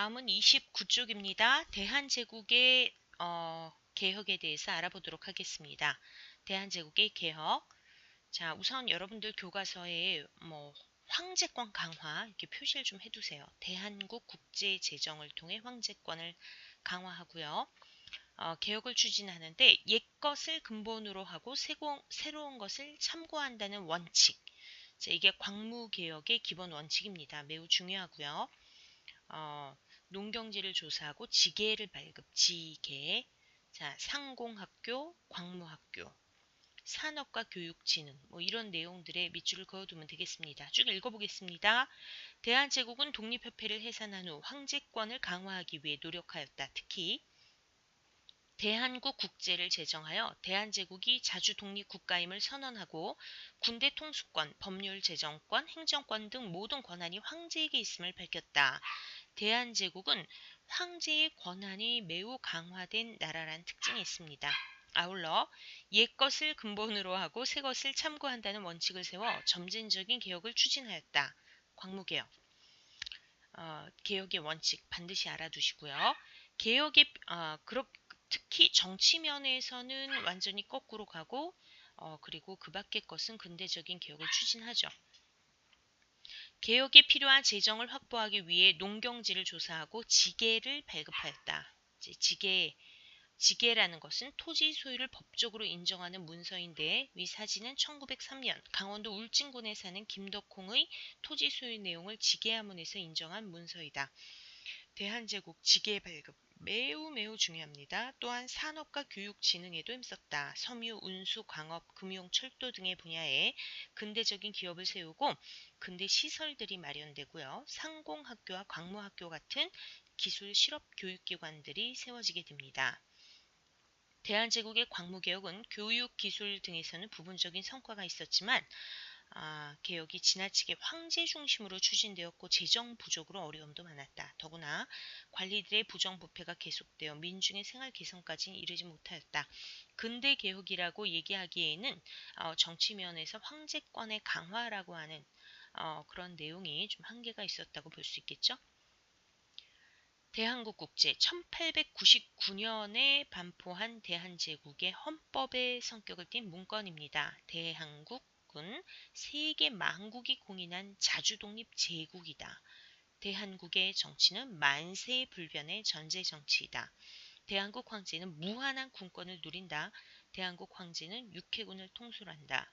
다음은 29쪽입니다. 대한제국의 개혁에 대해서 알아보도록 하겠습니다. 대한제국의 개혁. 자, 우선 여러분들 교과서에 황제권 강화 이렇게 표시를 좀 해두세요. 대한국 국제재정을 통해 황제권을 강화하고요. 개혁을 추진하는데 옛것을 근본으로 하고 새로운 것을 참고한다는 원칙. 자, 이게 광무개혁의 기본 원칙입니다. 매우 중요하고요. 농경지를 조사하고 지계를 발급, 지계. 자, 상공학교, 광무학교, 산업과 교육진흥, 이런 내용들의 밑줄을 그어두면 되겠습니다. 쭉 읽어보겠습니다. 대한제국은 독립협회를 해산한 후 황제권을 강화하기 위해 노력하였다. 특히 대한국 국제를 제정하여 대한제국이 자주 독립국가임을 선언하고 군대 통수권, 법률 제정권, 행정권 등 모든 권한이 황제에게 있음을 밝혔다. 대한제국은 황제의 권한이 매우 강화된 나라란 특징이 있습니다. 아울러 옛것을 근본으로 하고 새것을 참고한다는 원칙을 세워 점진적인 개혁을 추진하였다. 광무개혁. 개혁의 원칙 반드시 알아두시고요. 개혁의 특히 정치 면에서는 완전히 거꾸로 가고 그리고 그 밖의 것은 근대적인 개혁을 추진하죠. 개혁에 필요한 재정을 확보하기 위해 농경지를 조사하고 지계를 발급하였다. 지계라는 것은 토지 소유를 법적으로 인정하는 문서인데 위 사진은 1903년 강원도 울진군에 사는 김덕홍의 토지 소유 내용을 지계하문에서 인정한 문서이다. 대한제국 지계 발급 매우 중요합니다. 또한 산업과 교육 진흥에도 힘썼다. 섬유, 운수, 광업, 금융, 철도 등의 분야에 근대적인 기업을 세우고 근대 시설들이 마련되고요. 상공학교와 광무학교 같은 기술 실업 교육기관들이 세워지게 됩니다. 대한제국의 광무개혁은 교육, 기술 등에서는 부분적인 성과가 있었지만 개혁이 지나치게 황제 중심으로 추진되었고 재정 부족으로 어려움도 많았다. 더구나 관리들의 부정부패가 계속되어 민중의 생활 개선까지는 이르지 못하였다. 근대 개혁이라고 얘기하기에는 정치면에서 황제권의 강화라고 하는 그런 내용이 좀 한계가 있었다고 볼 수 있겠죠. 대한국 국제 1899년에 반포한 대한제국의 헌법의 성격을 띤 문건입니다. 대한국은 세계 만국이 공인한 자주독립 제국이다. 대한국의 정치는 만세불변의 전제정치이다. 대한국 황제는 무한한 군권을 누린다. 대한국 황제는 육해군을 통솔한다.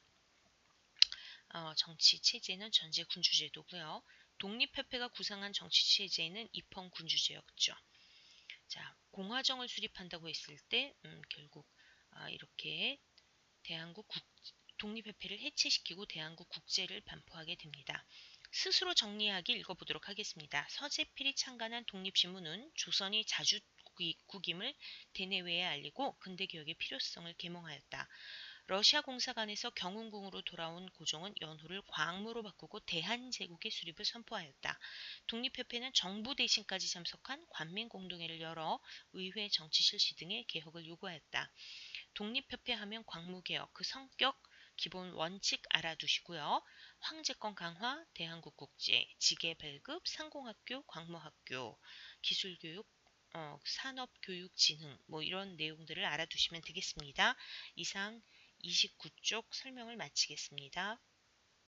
정치 체제는 전제 군주제도고요. 독립협회가 구상한 정치 체제는 입헌 군주제였죠. 자, 공화정을 수립한다고 했을 때 결국 이렇게 대한국 독립협회를 해체시키고 대한국 국제를 반포하게 됩니다. 스스로 정리하기 읽어보도록 하겠습니다. 서재필이 창간한 독립신문은 조선이 자주국임을 대내외에 알리고 근대개혁의 필요성을 계몽하였다. 러시아 공사관에서 경운궁으로 돌아온 고종은 연호를 광무로 바꾸고 대한제국의 수립을 선포하였다. 독립협회는 정부 대신까지 참석한 관민공동회를 열어 의회 정치 실시 등의 개혁을 요구하였다. 독립협회 하면 광무개혁, 그 성격, 기본 원칙 알아두시고요. 황제권 강화, 대한국 국제, 지계 발급, 상공학교, 광무학교, 기술교육, 산업교육진흥 이런 내용들을 알아두시면 되겠습니다. 이상 29쪽 설명을 마치겠습니다.